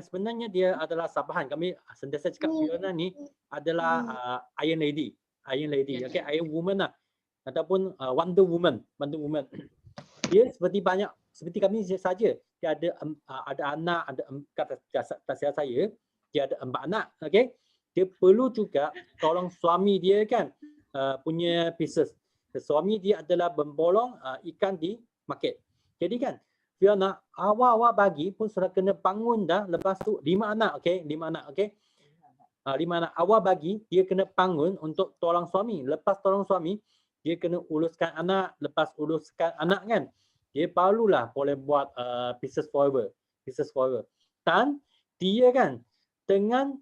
sebenarnya dia adalah sabahan. Kami sentiasa cakap Fiona ni adalah Iron Lady. Iron Lady, okay, Iron Woman lah. Ataupun Wonder Woman. Dia seperti kami saja. Dia ada anak, kata saya, dia ada 4 anak, okay. Dia perlu juga tolong suami dia kan, punya business. Suami dia adalah pembolong ikan di market. Jadi kan, Fiona awal-awal pagi pun sudah kena bangun dah. Lepas tu 5 anak, okay, 5 anak, okay. 5 anak awal pagi dia kena bangun untuk tolong suami. Lepas tolong suami, dia kena uruskan anak. Lepas uruskan anak kan, dia barulah boleh buat business forever. Dan dia kan dengan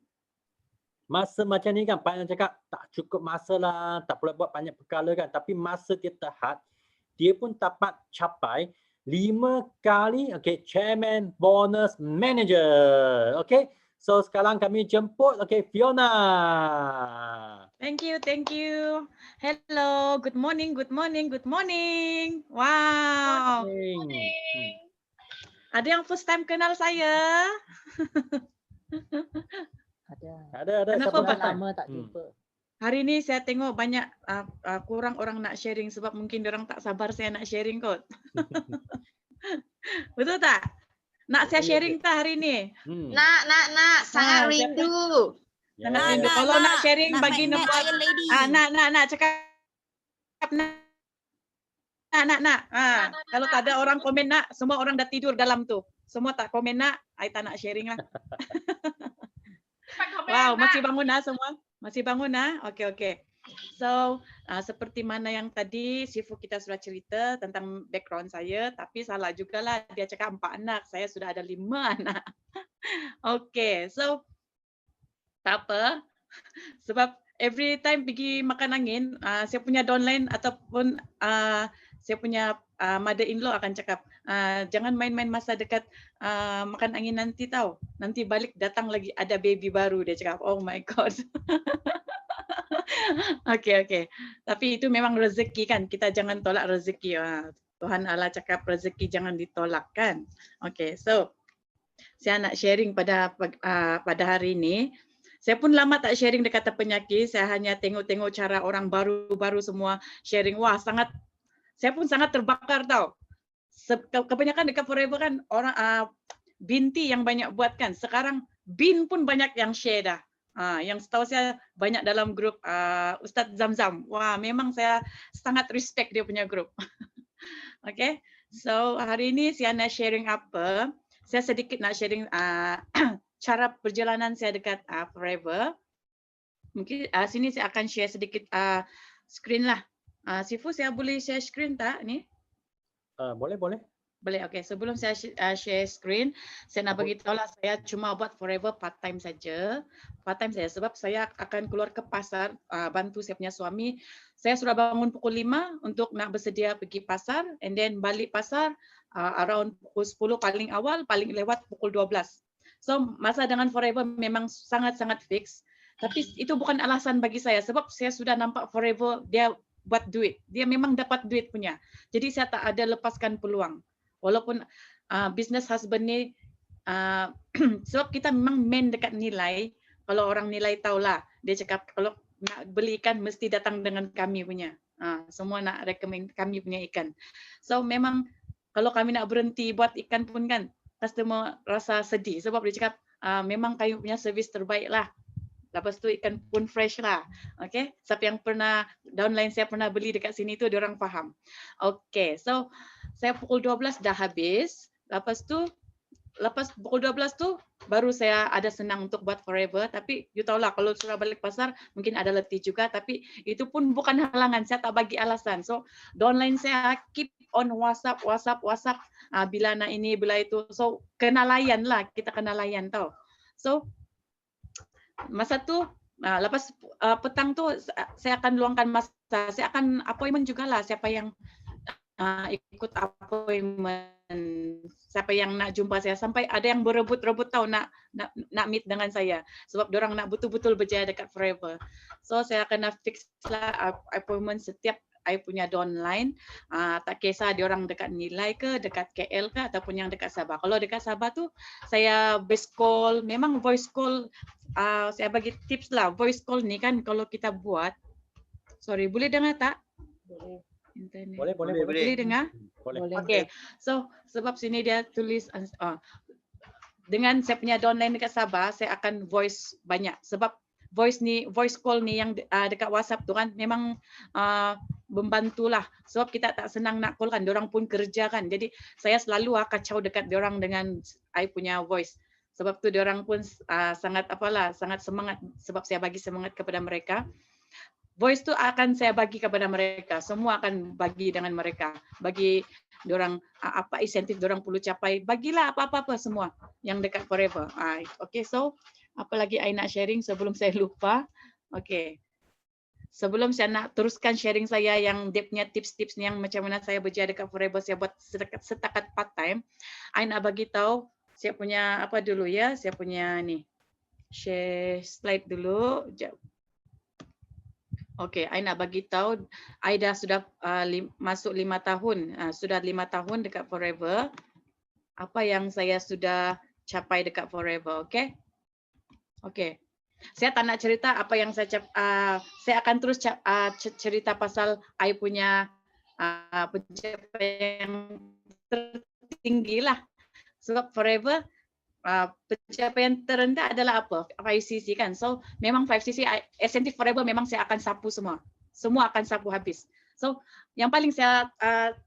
masa macam ni kan, Pak yang cakap tak cukup masa lah, tak boleh buat banyak perkara kan. Tapi masa dia terhad, dia pun dapat capai 5 kali, okay, Chairman Bonus Manager. Okay, so sekarang kami jemput, okay, Fiona. Thank you. Hello, good morning. Wow. Ada yang first time kenal saya? Ada. Kenapa lama tak jumpa? Hari ini saya tengok banyak kurang orang nak sharing sebab mungkin orang tak sabar saya nak sharing kot. Betul tak? Nak saya sharing tak hari ini? Nak, sangat rindu. Sangat rindu. Kalau nak sharing bagi nombor nak cakap nak. Kalau tak ada orang komen nak, semua orang dah tidur dalam tu. Semua tak komen nak, I tak nak sharing lah. Wow, masih bangun lah semua? Masih bangun lah? Okey. So, seperti mana yang tadi Sifu kita sudah cerita tentang background saya, tapi salah jugalah dia cakap 4 anak, saya sudah ada 5 anak. Okey, so tak apa. Sebab every time pergi makan angin, saya punya downline ataupun saya punya mother-in-law akan cakap, jangan main-main masa dekat makan angin nanti tahu. Nanti balik datang lagi ada baby baru, dia cakap. Oh my God. Okey. Tapi itu memang rezeki kan, kita jangan tolak rezeki. Tuhan Allah cakap rezeki jangan ditolak kan. Okey, so saya nak sharing pada hari ini. Saya pun lama tak sharing dekat penyakit, saya hanya tengok-tengok cara orang baru-baru semua sharing. Wah, saya pun sangat terbakar tau. Kebanyakan dekat Forever kan orang binti yang banyak buat kan. Sekarang bin pun banyak yang share dah. Yang setahu saya banyak dalam grup Ustaz Zamzam. Wah, memang saya sangat respect dia punya grup. Okay, so hari ini saya nak sharing apa? Saya sedikit nak sharing cara perjalanan saya dekat Forever. Mungkin sini saya akan share sedikit screen lah. Sifu, saya boleh share screen tak ni? Boleh. Boleh, okey. Sebelum saya share screen, saya nak bagi tahu lah saya cuma buat Forever part time saja. Part time saya sebab saya akan keluar ke pasar bantu saya punya suami. Saya sudah bangun pukul 5 untuk nak bersedia pergi pasar and then balik pasar around pukul 10 paling awal, paling lewat pukul 12. So masa dengan Forever memang sangat-sangat fix. Tapi itu bukan alasan bagi saya sebab saya sudah nampak Forever dia buat duit. Dia memang dapat duit punya. Jadi saya tak ada lepaskan peluang. Walaupun business husband ni sebab kita memang main dekat nilai. Kalau orang nilai tahulah, dia cakap kalau nak beli ikan mesti datang dengan kami punya. Semua nak recommend kami punya ikan. So memang kalau kami nak berhenti buat ikan pun kan customer rasa sedih sebab dia cakap memang kayu punya servis terbaik lah. Lepas tu ikan pun fresh lah. Okay. Siapa yang pernah downline saya pernah beli dekat sini tu diorang faham. Okay. So saya pukul 12 dah habis. Lepas pukul 12 tu baru saya ada senang untuk buat Forever. Tapi you tahulah kalau sudah balik pasar mungkin ada letih juga. Tapi itu pun bukan halangan. Saya tak bagi alasan. So downline saya keep on WhatsApp. Bila nak ini, bila itu. So kena layan lah. Kita kena layan tau. So masa tu lepas petang tu saya akan luangkan masa. Saya akan appointment jugalah siapa yang ikut appointment, siapa yang nak jumpa saya, sampai ada yang berebut-rebut tahu nak meet dengan saya sebab diorang nak betul-betul berjaya dekat Forever. So saya kena fix lah appointment setiap I punya downline, tak kisah dia orang dekat Nilai ke, dekat KL ke, ataupun yang dekat Sabah. Kalau dekat Sabah tu saya base call, memang voice call, saya bagi tips lah, voice call ni kan kalau kita buat, sorry, boleh dengar tak? Internet. Boleh, boleh, Boleh, boleh. Boleh dengar? Boleh. Okey, so sebab sini dia tulis dengan saya punya downline dekat Sabah, saya akan voice banyak sebab voice call ni yang dekat WhatsApp tu kan memang membantulah sebab kita tak senang nak call kan, diorang pun kerja kan. Jadi saya selalu kacau dekat diorang dengan I punya voice. Sebab tu diorang pun sangat sangat semangat sebab saya bagi semangat kepada mereka. Voice tu akan saya bagi kepada mereka, semua akan bagi dengan mereka. Bagi diorang apa insentif diorang perlu capai, bagilah apa-apa semua yang dekat forever. Okay, so apa lagi I nak sharing sebelum saya lupa? Okay. Sebelum saya nak teruskan sharing saya yang dia punya tips-tips yang macam mana saya berjaya dekat forever, saya buat setakat part time. I nak bagi tahu saya punya apa dulu ya, saya punya ni. Share slide dulu. Sekejap. Okey, I nak bagi tahu I dah sudah masuk 5 tahun. Sudah 5 tahun dekat Forever. Apa yang saya sudah capai dekat Forever, okey? Okey. Saya tak nak cerita apa yang saya akan terus cerita pasal I punya pencapaian tertinggi lah. Sebab Forever pencapaian terendah adalah apa? 5cc kan. So memang 5cc insentif Forever memang saya akan sapu semua. Semua akan sapu habis. So yang paling saya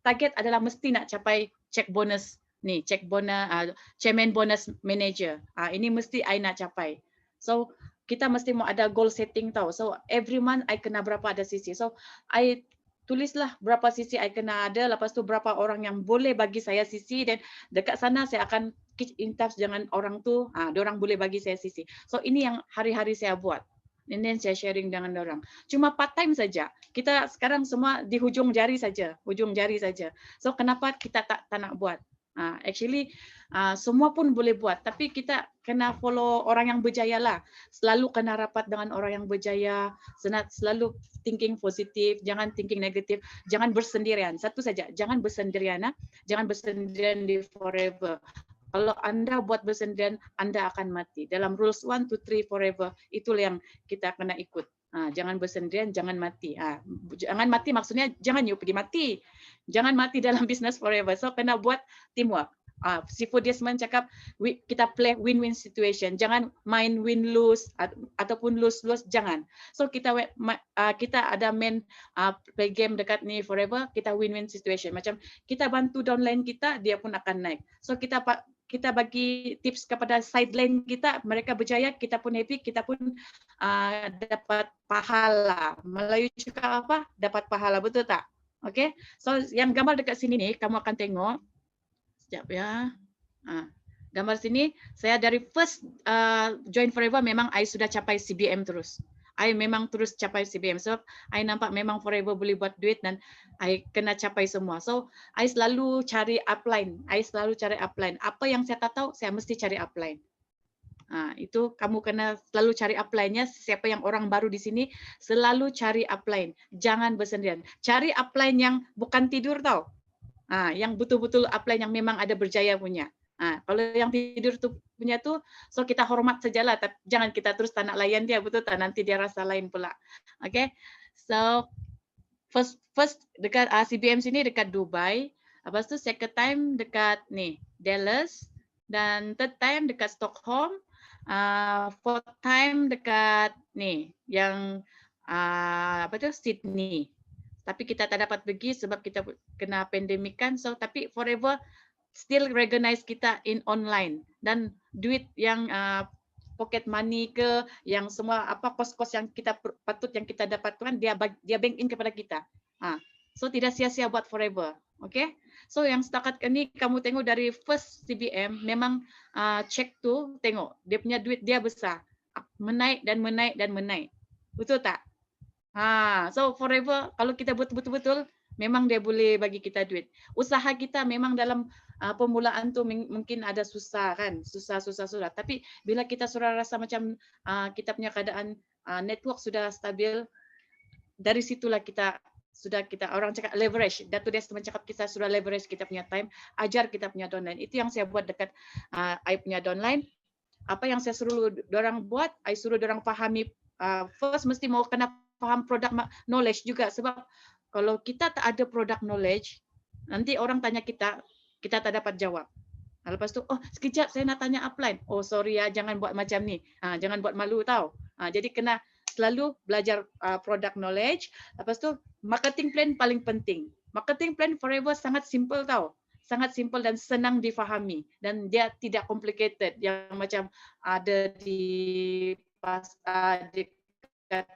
target adalah mesti nak capai check bonus ni, check bonus chairman bonus manager. Ini mesti I nak capai. So kita mesti mau ada goal setting tau. So every month I kena berapa ada cc. So I tulislah berapa cc I kena ada, lepas tu berapa orang yang boleh bagi saya cc dan dekat sana saya akan in touch dengan orang tu, diorang boleh bagi saya cc. So ini yang hari-hari saya buat. And then saya sharing dengan diorang. Cuma part time saja. Kita sekarang semua di hujung jari saja, hujung jari saja. So kenapa kita tak nak buat? Actually semua pun boleh buat, tapi kita kena follow orang yang berjaya lah. Selalu kena rapat dengan orang yang berjaya, selalu thinking positif, jangan thinking negatif, jangan bersendirian. Satu saja, jangan bersendirian, jangan bersendirian di Forever. Kalau Anda buat bersendirian, Anda akan mati. Dalam rules 1, 2, 3 Forever, itulah yang kita kena ikut. Jangan bersendirian, jangan mati. Jangan mati maksudnya jangan you pergi mati. Jangan mati dalam business Forever. So kena buat teamwork. Si Desmond cakap kita play win-win situation. Jangan main win-lose ataupun lose-lose, jangan. So kita ada main play game dekat ni Forever, kita win-win situation. Macam kita bantu downline kita, dia pun akan naik. So kita bagi tips kepada sideline kita, mereka berjaya, kita pun happy, kita pun dapat pahala. Melayu cakap apa? Dapat pahala, betul tak? Okay, so yang gambar dekat sini ni, kamu akan tengok. Sekejap ya. Gambar sini, saya dari first join Forever memang I sudah capai CBM terus. I memang terus capai CBM. So, I nampak memang Forever boleh buat duit dan I kena capai semua. So, I selalu cari upline. Apa yang saya tak tahu, saya mesti cari upline. Itu kamu kena selalu cari upline-nya. Siapa yang orang baru di sini, selalu cari upline. Jangan bersendirian. Cari upline yang bukan tidur tau. Yang betul-betul upline yang memang ada berjaya punya. Kalau yang tidur tu punya tu, so kita hormat sajalah, tapi jangan kita terus tak nak layan dia, betul tak? Nanti dia rasa lain pula. Okay, so first dekat CBM sini dekat Dubai, lepas tu second time dekat ni Dallas, dan third time dekat Stockholm, fourth time dekat ni yang Sydney. Tapi kita tak dapat pergi sebab kita kena pandemik kan. So tapi Forever still recognize kita in online, dan duit yang pocket money ke, yang semua kos-kos yang kita patut yang kita dapatkan, dia bank in kepada kita. So tidak sia-sia buat Forever. Okay, so yang setakat ini kamu tengok dari first CBM memang check tu tengok dia punya duit dia besar, menaik dan menaik dan menaik, betul tak? So Forever kalau kita buat betul-betul memang dia boleh bagi kita duit. Usaha kita memang dalam permulaan tu mungkin ada susah kan, susah. Tapi bila kita sudah rasa macam kita punya keadaan network sudah stabil, dari situlah kita sudah kita orang cakap leverage. Dato' Desmond cakap kita sudah leverage kita punya time, ajar kita punya downline. Itu yang saya buat dekat I punya downline. Apa yang saya suruh dorang buat, I suruh dorang fahami. First mesti mau kena faham product knowledge juga, sebab kalau kita tak ada product knowledge, nanti orang tanya kita tak dapat jawab. Lepas tu, oh sekejap saya nak tanya upline. Oh sorry ya, jangan buat macam ni. Jangan buat malu tau. Jadi kena selalu belajar product knowledge. Lepas tu marketing plan paling penting. Marketing plan forever sangat simple tau. Sangat simple dan senang difahami, dan dia tidak complicated yang macam ada di dekat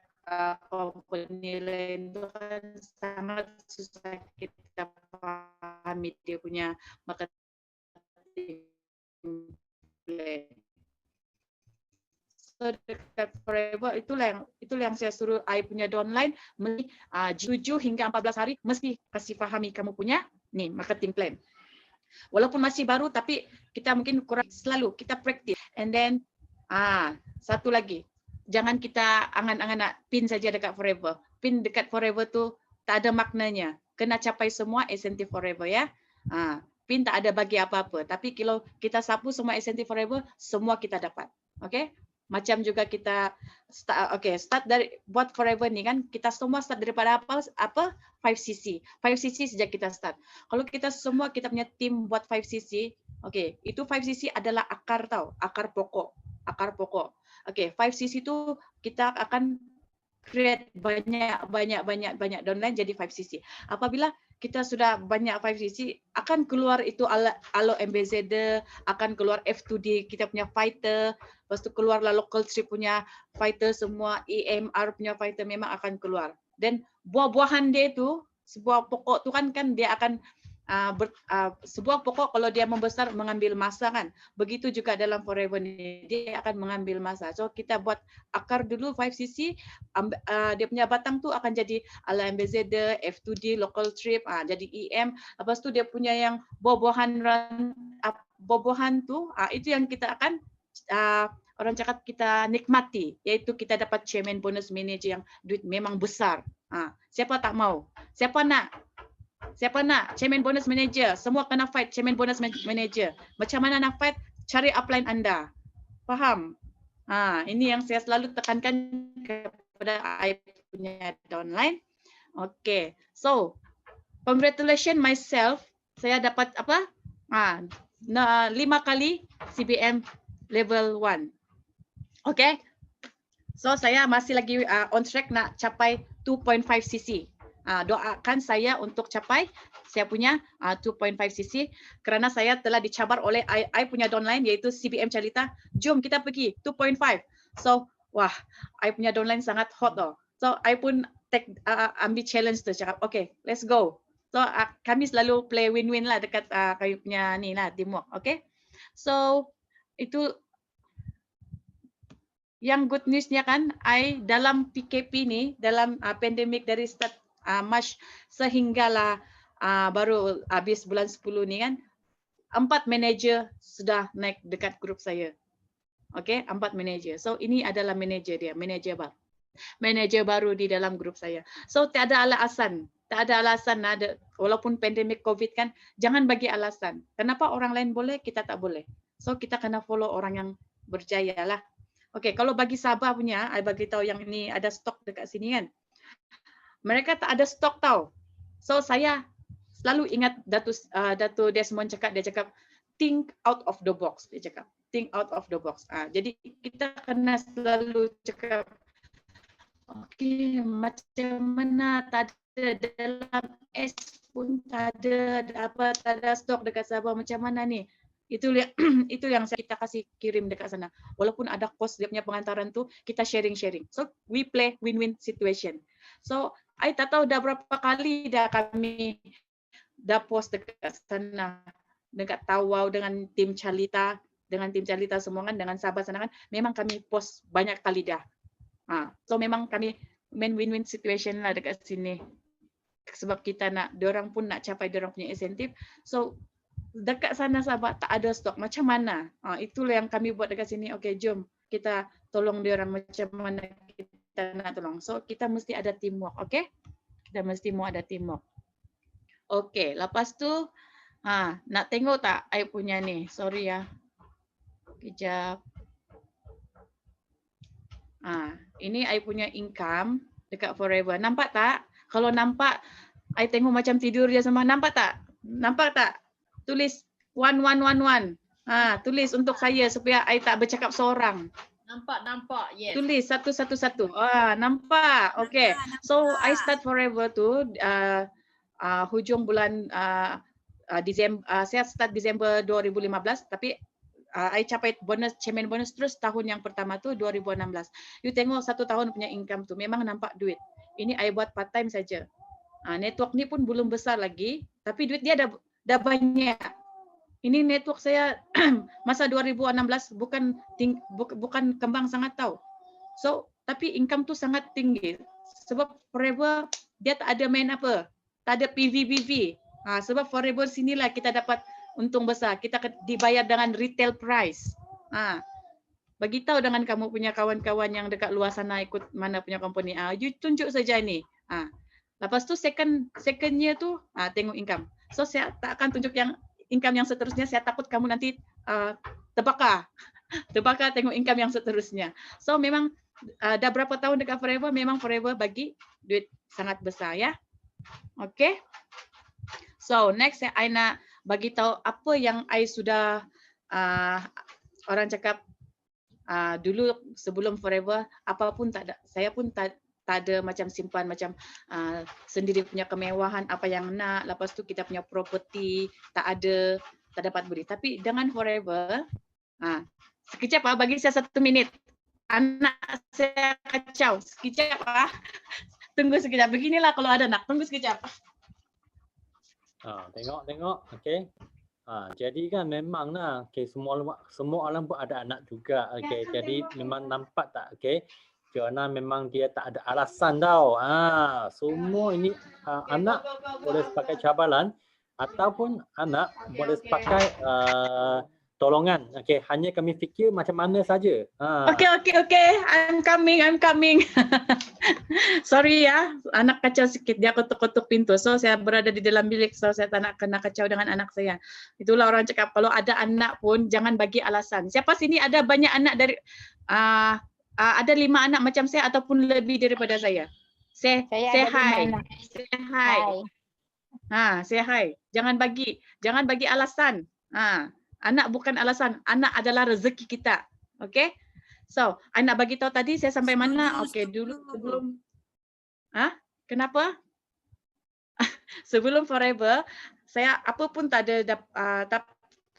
company lain tu kan sangat susah kita fahami dia punya marketing plan. So dekat forever itulah yang saya suruh I punya downline mesti 7 hingga 14 hari mesti kasih fahami kamu punya ni marketing plan. Walaupun masih baru tapi kita mungkin kurang, selalu kita practice. And then satu lagi, jangan kita angan-angan nak pin saja dekat forever. Pin dekat forever tu tak ada maknanya. Kena capai semua insentif forever ya. Pin tak ada bagi apa-apa. Tapi kalau kita sapu semua insentif forever, semua kita dapat. Okay? Macam juga kita start dari buat forever ni kan, kita semua start daripada apa 5cc. 5cc sejak kita start. Kalau kita semua kita punya tim buat 5cc, itu 5cc adalah akar tau, akar pokok. Okay, 5cc tu kita akan create banyak downline jadi 5cc. Apabila kita sudah banyak 5cc, akan keluar itu Alo MBZ, akan keluar F2D kita punya fighter, lepas tu keluarlah local trip punya fighter semua, EMR punya fighter memang akan keluar. Dan buah-buahan dia itu, sebuah pokok tu kan dia akan sebuah pokok kalau dia membesar mengambil masa kan. Begitu juga dalam forever ni, dia akan mengambil masa. So kita buat akar dulu 5cc, dia punya batang tu akan jadi ala MBZ, F2D, local trip, jadi EM. Lepas tu dia punya yang buah-buahan tu, itu yang kita akan orang cakap kita nikmati, iaitu kita dapat chairman bonus manager yang duit memang besar. Siapa tak mau? Siapa nak chairman bonus manager? Semua kena fight chairman bonus manager. Macam mana nak fight? Cari upline anda. Faham? Ini yang saya selalu tekankan kepada I punya downline. Okay. So, congratulations myself. Saya dapat apa? 5 kali CBM level 1. Okay. So, saya masih lagi on track nak capai 2.5cc. Doakan saya untuk capai saya punya 2.5cc kerana saya telah dicabar oleh I punya downline iaitu CBM Calita. Jom kita pergi 2.5. So, wah, I punya downline sangat hot toh. So, I pun ambil challenge tu, cakap, okay, let's go. So, kami selalu play win-win lah dekat kami punya ni lah, teamwork. Okay. So, itu yang good newsnya kan, I dalam PKP ni, dalam pandemik dari start March sehinggalah baru habis bulan 10 ni kan, 4 manager sudah naik dekat grup saya. Okay, 4 manager. So ini adalah manager dia, manager baru di dalam grup saya. So tak ada alasan ada, walaupun pandemik COVID kan, jangan bagi alasan. Kenapa orang lain boleh, kita tak boleh. So kita kena follow orang yang berjaya lah. Okay, kalau bagi Sabah punya, I bagi tahu yang ini ada stok dekat sini kan. Mereka tak ada stok tau. So saya selalu ingat Dato' Desmond cakap, dia cakap think out of the box. Dia cakap think out of the box. Jadi kita kena selalu cakap, okay, macam mana tak ada dalam S pun tak ada stok dekat Sabah, macam mana ni? Itu yang kita kasih kirim dekat sana. Walaupun ada kos dia punya pengantaran tu, kita sharing. So we play win-win situation. So I tak tahu dah berapa kali dah kami dah post dekat sana, dekat Tawau dengan tim Calita semua kan, dengan sahabat sana kan, memang kami post banyak kali dah. So memang kami main win-win situation lah dekat sini. Sebab kita nak, diorang pun nak capai diorang punya insentif. So dekat sana sahabat tak ada stok, macam mana? Itulah yang kami buat dekat sini. Okay, jom kita tolong diorang macam mana kita nak tolong. So kita mesti ada teamwork, okay? Kita mesti mau ada teamwork. Okey, lepas tu nak tengok tak I punya ni? Sorry ya. Kejap. Ini I punya income dekat Forever. Nampak tak? Kalau nampak, I tengok macam tidur je sama. Nampak tak? Nampak tak? Tulis 1111. Tulis untuk saya supaya I tak bercakap seorang. Nampak, yes. Tulis satu-satu. Nampak. Okay. So I start Forever tu hujung bulan Disember. Saya start Disember 2015, tapi I capai bonus, chairman bonus terus tahun yang pertama tu 2016. You tengok 1 tahun punya income tu memang nampak duit. Ini I buat part time saja. Network ni pun belum besar lagi, tapi duit dia dah banyak. Ini network saya masa 2016 bukan kembang sangat tau. So, tapi income tu sangat tinggi. Sebab Forever dia tak ada main apa. Tak ada PV. Sebab Forever sinilah kita dapat untung besar. Kita dibayar dengan retail price. Bagi tahu dengan kamu punya kawan-kawan yang dekat luar sana ikut mana punya company. You tunjuk saja ni. Lepas tu secondnya tu tengok income. So saya tak akan tunjuk yang income yang seterusnya. Saya takut kamu nanti terbakar. Terbakar tengok income yang seterusnya. So memang dah berapa tahun dekat Forever, memang Forever bagi duit sangat besar ya. Okay. So next I nak bagi tahu apa yang I sudah orang cakap dulu sebelum Forever apapun tak ada, saya pun tak ada macam simpan macam sendiri punya kemewahan apa yang nak, lepas tu kita punya property tak dapat beli. Tapi dengan Forever sekejap bagi saya 1 minit. Anak saya kacau. Sekejap Tunggu sekejap. Beginilah kalau ada anak. Tunggu sekejap. Tengok. Okey. Jadi kan memang semua orang pun ada anak juga. Okey. Jadi memang nampak tak okey. Kerana memang dia tak ada alasan tau. Semua ini anak boleh pakai cabaran ataupun anak boleh pakai tolongan. Okey, hanya kami fikir macam mana saja. Okay. I'm coming. Sorry ya, anak kacau sikit, dia ketuk-ketuk pintu. So saya berada di dalam bilik, so saya tak nak kena kacau dengan anak saya. Itulah orang cakap kalau ada anak pun jangan bagi alasan. Siapa sini ada banyak anak dari ada 5 anak macam saya ataupun lebih daripada saya? Say hi. Say hi. Jangan bagi alasan. Anak bukan alasan, anak adalah rezeki kita. Okay? So, I nak bagi tahu tadi saya sampai mana? Okay, dulu sebelum kenapa? Sebelum Forever, saya apa pun tak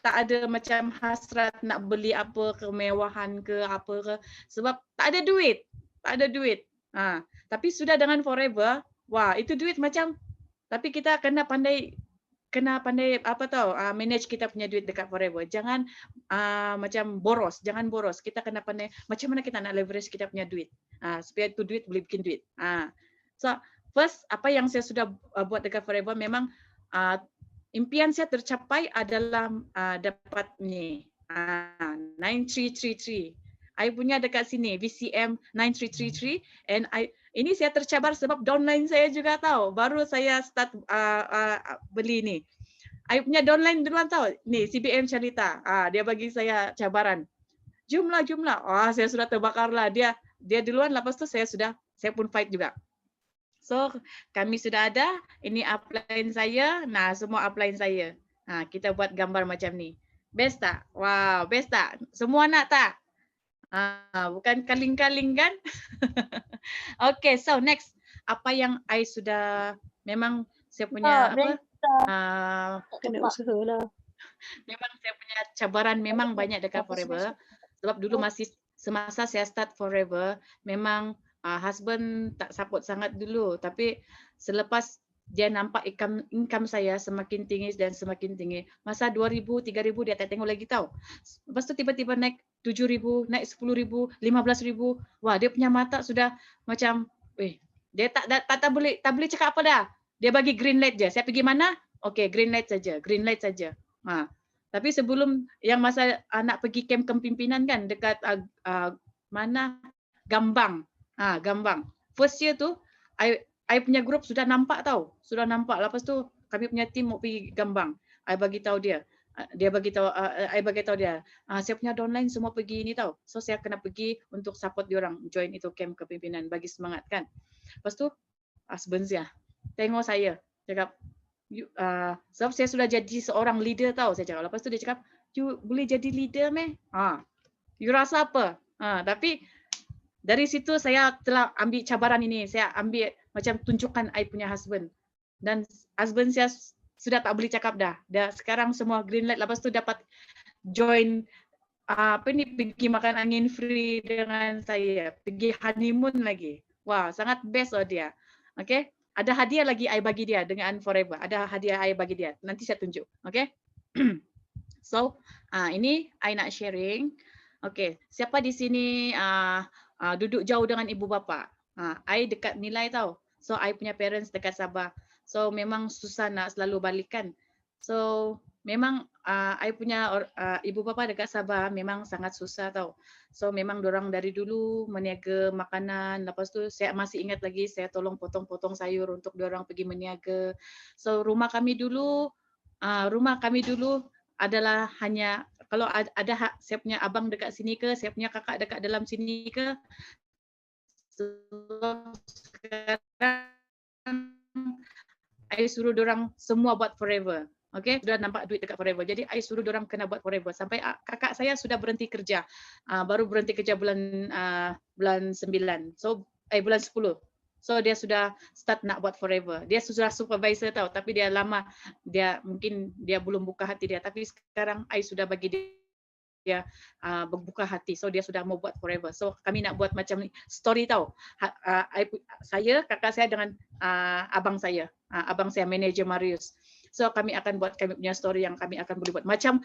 ada macam hasrat nak beli apa kemewahan ke apa ke, sebab tak ada duit. Tapi sudah dengan Forever, itu duit macam, tapi kita kena pandai manage kita punya duit dekat Forever. Jangan macam boros, kita kena pandai macam mana kita nak leverage kita punya duit supaya tu duit boleh bikin duit. So first, apa yang saya sudah buat dekat Forever, memang impian saya tercapai adalah dapat ni 9333. I punya dekat sini VCM 9333, and ini saya tercabar sebab downline saya juga tahu. Baru saya start beli ni. I punya downline duluan tahu. Ni CBM Syarita. Dia bagi saya cabaran. Jumlah. Saya sudah terbakar lah. Dia duluan, lepas tu saya pun fight juga. So kami sudah ada. Ini upline saya. Semua upline saya. Kita buat gambar macam ni. Best tak? Wow, best tak? Semua nak tak? Bukan kaling-kaling kan? Okay, so next, apa yang I sudah memang saya punya kena usaha lah. Memang saya punya cabaran memang banyak dekat Forever. Sebab dulu masih semasa saya start Forever, memang husband tak support sangat dulu, tapi selepas dia nampak income saya semakin tinggi dan semakin tinggi. Masa 2,000, 3,000 dia tak tengok lagi tahu. Lepas tu tiba-tiba naik 7,000, naik 10,000, 15,000. Wah, dia punya mata sudah macam, dia tak boleh cakap apa dah. Dia bagi green light je. Saya pergi mana? Okay, green light saja. Tapi sebelum yang masa anak pergi camp kepimpinan kan dekat mana? Gambang. Gambang. First year tu I punya grup sudah nampak tahu, sudah nampak. Lepas tu kami punya tim mau pergi Gambang. I bagi tahu dia. Dia bagi tahu, I bagi tahu dia. Saya punya downline semua pergi ini tahu. So saya kena pergi untuk support diorang join itu camp kepimpinan, bagi semangat kan. Lepas tu husband saya tengok saya cakap, sebab saya sudah jadi seorang leader tahu, saya cakap. Lepas tu dia cakap, you boleh jadi leader meh? You rasa apa? Tapi dari situ saya telah ambil cabaran ini. Saya ambil macam tunjukkan I punya husband. Dan husband saya sudah tak boleh cakap dah. Dah sekarang semua green light. Lepas tu dapat join pergi makan angin free dengan saya. Pergi honeymoon lagi. Wah, sangat best dia. Okay. Ada hadiah lagi I bagi dia dengan Forever. Ada hadiah I bagi dia. Nanti saya tunjuk. Okay. So, ini I nak sharing. Okay. Siapa di sini duduk jauh dengan ibu bapa? I dekat Nilai tahu. So, I punya parents dekat Sabah. So, memang susah nak selalu balikan. So, memang I punya ibu bapa dekat Sabah memang sangat susah tahu. So, memang dorang dari dulu meniaga makanan. Lepas tu, saya masih ingat lagi saya tolong potong-potong sayur untuk dorang pergi meniaga. So, rumah kami dulu adalah hanya kalau ada saya punya abang dekat sini ke, saya punya kakak dekat dalam sini ke. Sekarang I suruh dorang semua buat Forever. Okay, sudah nampak duit dekat Forever. Jadi I suruh dorang kena buat Forever. Sampai kakak saya sudah berhenti kerja. Baru berhenti kerja bulan 9. So bulan 10. So dia sudah start nak buat Forever. Dia sudah supervisor tahu, tapi dia lama, mungkin dia belum buka hati dia. Tapi sekarang I sudah bagi dia berbuka hati. So dia sudah mau buat Forever. So kami nak buat macam story tahu. Saya, kakak saya dengan abang saya manager Marius. So kami akan buat kami punya story yang kami akan boleh buat macam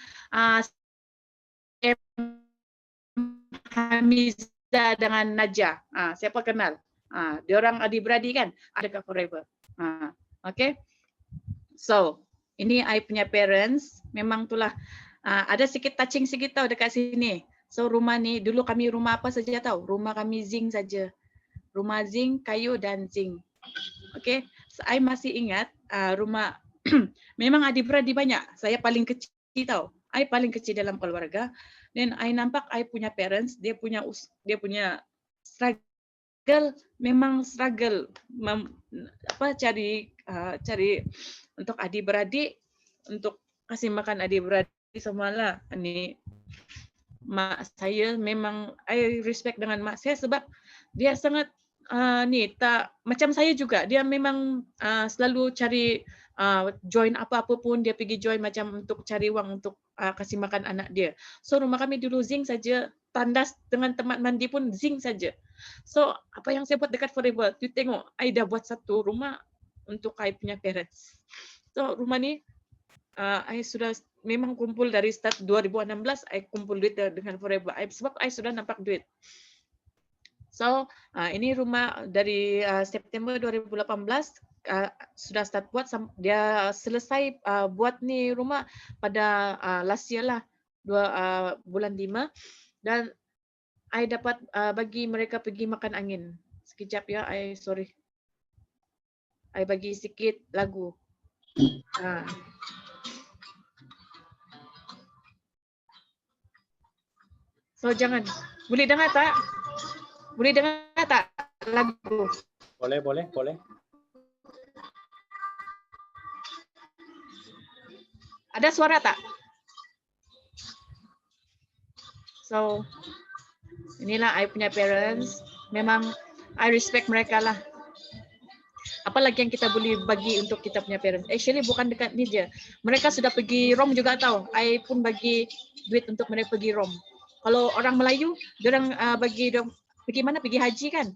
Hamiza dengan Najah. Siapa kenal? Diorang adik-beradik kan? Ada kat Forever. Okay. So ini I punya parents. Memang itulah. Ada sikit touching sikit tahu dekat sini. So rumah ni dulu kami rumah apa saja tahu? Rumah kami zinc saja. Rumah zinc, kayu dan zinc. Okay. So, I masih ingat rumah memang adik-beradik banyak. Saya paling kecil tahu. I paling kecil dalam keluarga. Dan I nampak I punya parents, dia punya struggle, memang struggle cari untuk adik-beradik, untuk kasih makan adik-beradik semualah. Ini mak saya memang I respect dengan mak saya sebab dia sangat tak macam saya juga. Dia memang selalu cari join apa-apa pun dia pergi join macam untuk cari wang untuk kasih makan anak dia. So rumah kami dulu zinc saja, tandas dengan tempat mandi pun zinc saja. So apa yang saya buat dekat Forever, you tengok I dah buat satu rumah untuk I punya parents. So rumah ni I sudah memang kumpul dari start 2016 I kumpul duit dengan Forever. Sebab I sudah nampak duit. So ini rumah dari September 2018 sudah start buat, dia selesai buat ni rumah pada last year lah, bulan 5, dan I dapat bagi mereka pergi makan angin. Sekejap ya, sorry. I bagi sikit lagu. So jangan, boleh dengar tak? Boleh dengar tak lagu? Boleh. Ada suara tak? So, inilah I punya parents. Memang I respect mereka lah. Apalagi yang kita boleh bagi untuk kita punya parents. Actually bukan dekat ni je. Mereka sudah pergi Rom juga tahu. I pun bagi duit untuk mereka pergi Rom. Kalau orang Melayu, diorang bagi pergi mana? Pergi haji kan?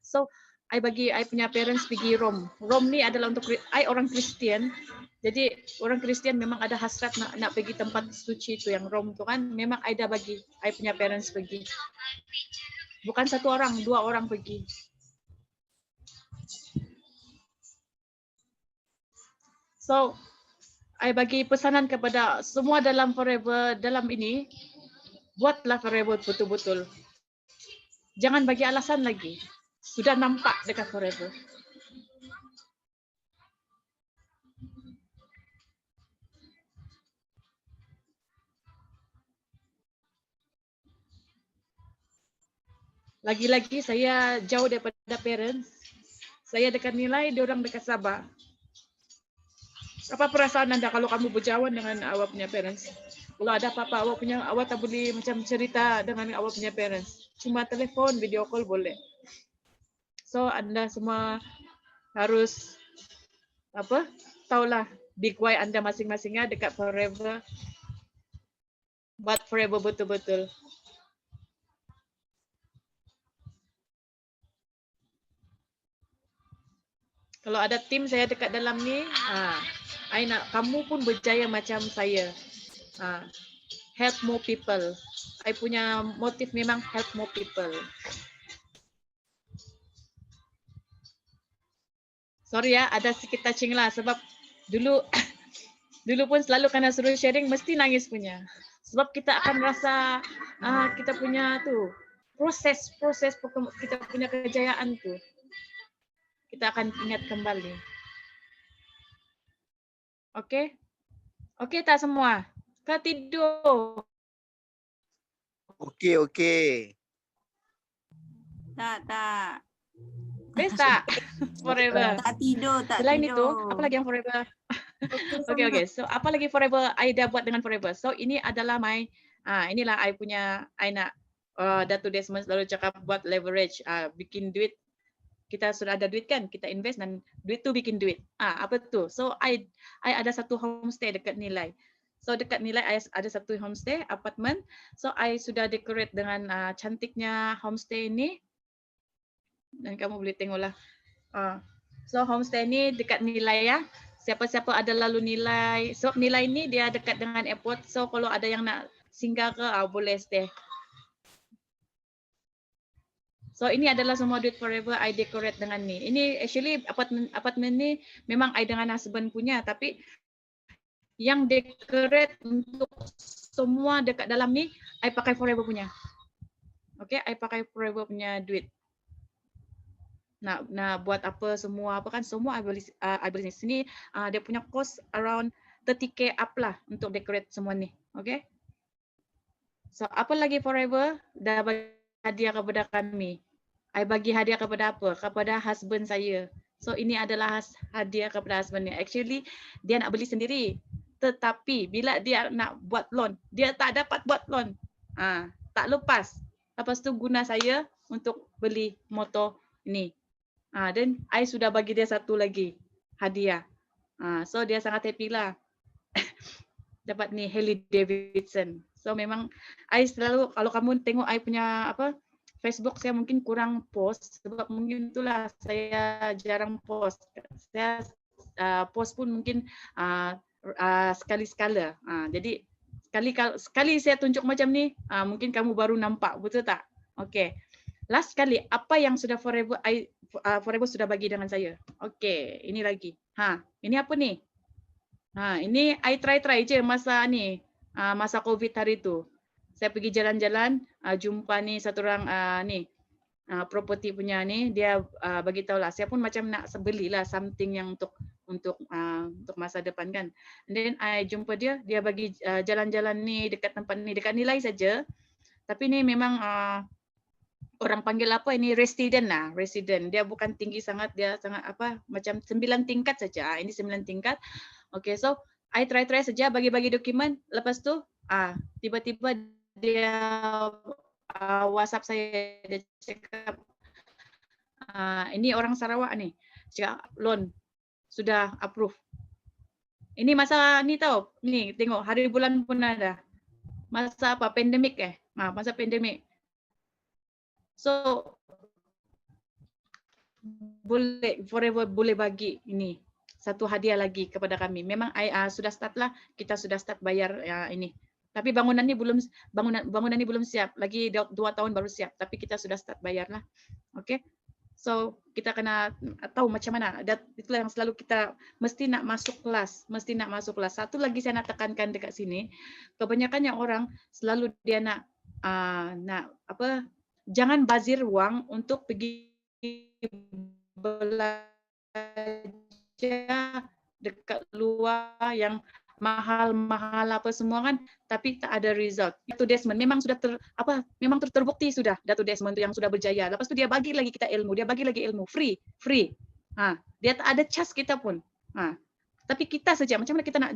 So I bagi I punya parents pergi Rom. Rom ni adalah untuk I orang Kristian. Jadi orang Kristian memang ada hasrat nak pergi tempat suci itu yang Rom tu kan. Memang I dah bagi I punya parents pergi. Bukan satu orang, 2 orang pergi. So I bagi pesanan kepada semua dalam Forever, dalam ini, buatlah Forever betul-betul. Jangan bagi alasan lagi. Sudah nampak dekat Forever. Lagi-lagi saya jauh daripada parents. Saya dekat nilai, dia orang dekat Sabah. Apa perasaan anda kalau kamu berjauhan dengan awak punya parents? Kalau ada apa-apa awak tak boleh macam cerita dengan awak punya parents. Cuma telefon, video call boleh. So anda semua harus apa? Taulah big why anda masing-masingnya dekat forever. Buat forever betul-betul. Kalau ada tim saya dekat dalam ni, I nak kamu pun berjaya macam saya. Help more people. I punya motif memang help more people. Sorry ya, ada sedikit touching lah sebab dulu pun selalu kena suruh sharing mesti nangis punya. Sebab kita akan rasa kita punya tu proses kita punya kejayaan tu. Kita akan ingat kembali. Okey? Okey tak semua? Kau tidur. Okey. Tak. Best tak? Forever. Tak tidur. Selain itu, apa lagi yang forever? Okay. So, apa lagi forever I dah buat dengan forever? So, ini adalah inilah I punya, I nak Dato' Desmond selalu cakap buat leverage, bikin duit. Kita sudah ada duit kan, kita invest dan duit tu bikin duit. Apa tu? So, I ada satu homestay dekat Nilai. So, dekat Nilai I ada satu homestay, apartment. So, I sudah decorate dengan cantiknya homestay ini. Dan kamu boleh tengoklah. So, homestay ni dekat Nilai ya. Siapa-siapa ada lalu Nilai. So, Nilai ni dia dekat dengan airport. So, kalau ada yang nak singgah ke, boleh stay. So, ini adalah semua duit forever I decorate dengan ni. Ini actually apartment ni memang I dengan husband punya. Tapi yang decorate untuk semua dekat dalam ni, I pakai forever punya. Okay, I pakai forever punya duit. Nak buat apa semua, apa kan semua I beli sini. Dia punya cost around 30k up lah untuk decorate semua ni. Okay. So, apa lagi forever? Dah bagi hadiah kepada kami. I bagi hadiah kepada apa? Kepada husband saya. So, ini adalah hadiah kepada husband ni. Actually, dia nak beli sendiri. Tetapi, bila dia nak buat loan, dia tak dapat buat loan. Tak lepas. Lepas tu guna saya untuk beli motor ni. Dan I sudah bagi dia satu lagi hadiah. So, dia sangat happy lah. Dapat ni Harley Davidson. So memang I selalu, kalau kamu tengok I punya Facebook, saya mungkin kurang post sebab mungkin itulah saya jarang post. Saya post pun mungkin sekali-sekala. Jadi sekali saya tunjuk macam ni, mungkin kamu baru nampak, betul tak? Okay. Last kali, apa yang sudah forever sudah bagi dengan saya? Okay, ini lagi. Ini apa ni? Ini I try je masa ni. Masa COVID hari tu. Saya pergi jalan-jalan, jumpa ni satu orang property punya ni, dia bagi tahu lah. Saya pun macam nak belilah something yang untuk masa depan kan. And then I jumpa dia bagi jalan-jalan ni dekat tempat ni, dekat Nilai saja. Tapi ni memang orang panggil apa ini, resident lah, resident. Dia bukan tinggi sangat, dia sangat macam 9 tingkat saja. Ini 9 tingkat. Okay, so I try saja bagi-bagi dokumen. Lepas tu tiba-tiba dia WhatsApp saya, dia cakap ini orang Sarawak ni, cakap loan sudah approve. Ini masa ni tau, ni tengok hari bulan pun ada. Masa apa, pandemik masa pandemik. So boleh forever boleh bagi ini satu hadiah lagi kepada kami. Memang sudah start lah, kita sudah start bayar ini. Tapi bangunan ni belum siap. Lagi 2 tahun baru siap. Tapi kita sudah start bayar lah. Okay. So kita kena tahu macam mana. Itulah yang selalu kita mesti nak masuk kelas. Satu lagi saya nak tekankan dekat sini. Kebanyakan yang orang selalu dia nak jangan bazir wang untuk pergi belajar dekat luar yang mahal apa semua kan, tapi tak ada result. Dato' Desmond memang sudah memang terbukti sudah Dato' Desmond tu yang sudah berjaya. Lepas tu dia bagi lagi kita ilmu, dia bagi lagi ilmu free. Dia tak ada charge kita pun. Tapi kita saja macam mana kita nak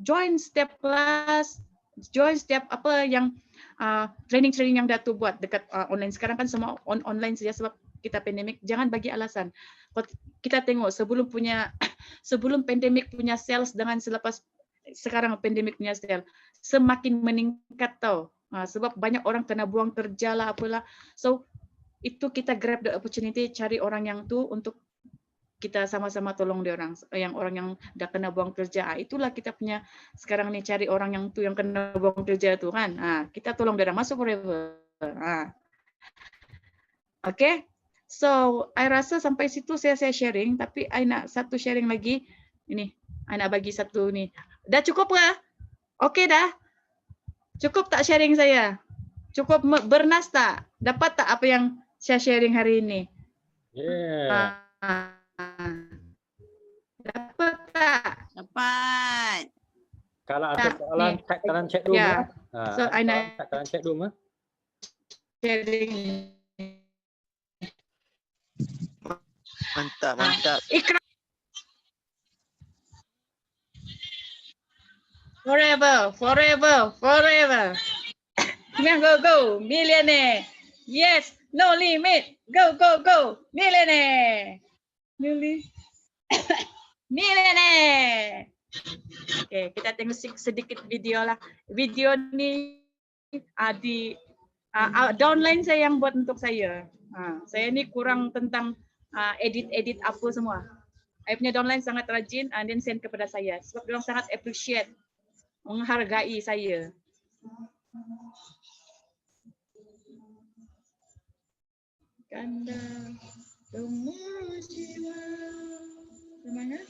join setiap kelas, join setiap apa yang training yang Dato' buat dekat online. Sekarang kan semua online saja sebab kita pandemik. Jangan bagi alasan. Kita tengok sebelum pandemik punya sales dengan selepas sekarang pandemik punya sales semakin meningkat tau. Sebab banyak orang kena buang kerja lah apalah. So itu kita grab the opportunity, cari orang yang tu untuk kita sama-sama tolong dia orang yang dah kena buang kerja. Itulah kita punya sekarang ni, cari orang yang tu yang kena buang kerja tu kan. Kita tolong dia orang masuk forever. Okay. So, I rasa sampai situ saya sharing, tapi I nak satu sharing lagi. Ini, I nak bagi satu ni. Dah cukup ke? Okey dah? Cukup tak sharing saya? Cukup bernas tak? Dapat tak apa yang saya sharing hari ini? Yeah. Dapat tak? Dapat. Kalau ada soalan, tag dalam chat room. Yeah. So, I nak tag dalam chat room. sharing. Mantap. Ikrar. Forever. Go, millionaire. Yes, no limit. Go, millionaire. Millionaire. Okay, kita tengok sedikit video lah. Video ni downline saya yang buat untuk saya. Saya ni kurang tentang edit apa semua. I punya downline sangat rajin dan send kepada saya sebab dia orang sangat appreciate, menghargai saya. Kanda semua jiwa semangat.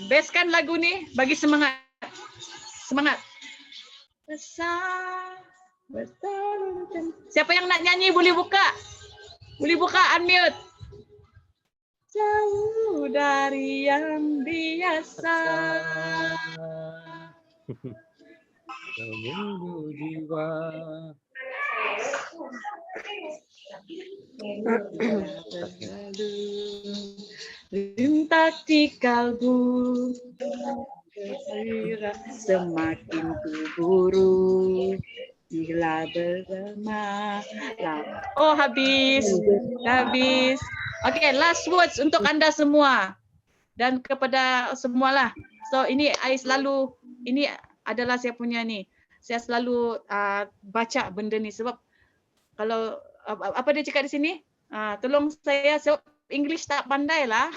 Best kan lagu ni, bagi semangat. Siapa yang nak nyanyi boleh buka unmute. Jauh dari yang biasa. Seminggu jiwa. Lintak di kalbu, semakin kuburu. Bila bersama. Oh, habis. Okay, last words untuk anda semua dan kepada semualah. So ini adalah saya punya ni. Saya selalu baca benda ni sebab kalau apa dia cakap di sini, tolong saya sebab English tak pandai lah.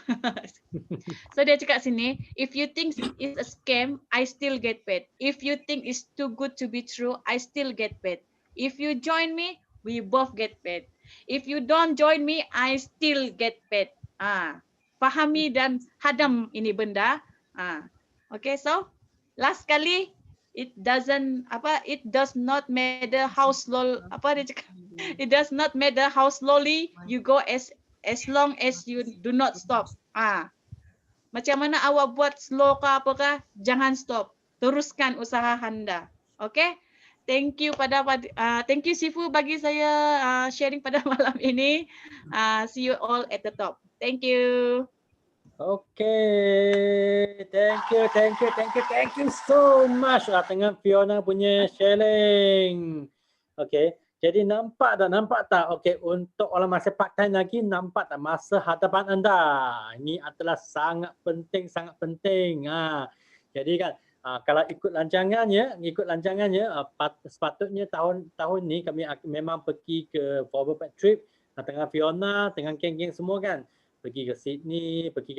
So dia cakap sini, if you think it's a scam, I still get paid. If you think it's too good to be true, I still get paid. If you join me, we both get paid. If you don't join me, I still get paid. Fahami dan hadam ini benda. Okay, so last kali, it does not matter how slow, it does not matter how slowly you go as long as you do not stop. Macam mana awak buat slow ke apakah, jangan stop. Teruskan usaha anda. Okay? Thank you Sifu bagi saya sharing pada malam ini. See you all at the top. Thank you. Okay, thank you so much dengan Fiona punya sharing. Okay, jadi nampak tak? Okay, untuk orang masa part time lagi, nampak tak masa hadapan anda? Ini adalah sangat penting. Jadi kan, kalau ikut rancangannya, sepatutnya tahun ni kami memang pergi ke forward trip dengan Fiona, dengan geng-geng semua kan. Pergi ke Sydney, pergi ke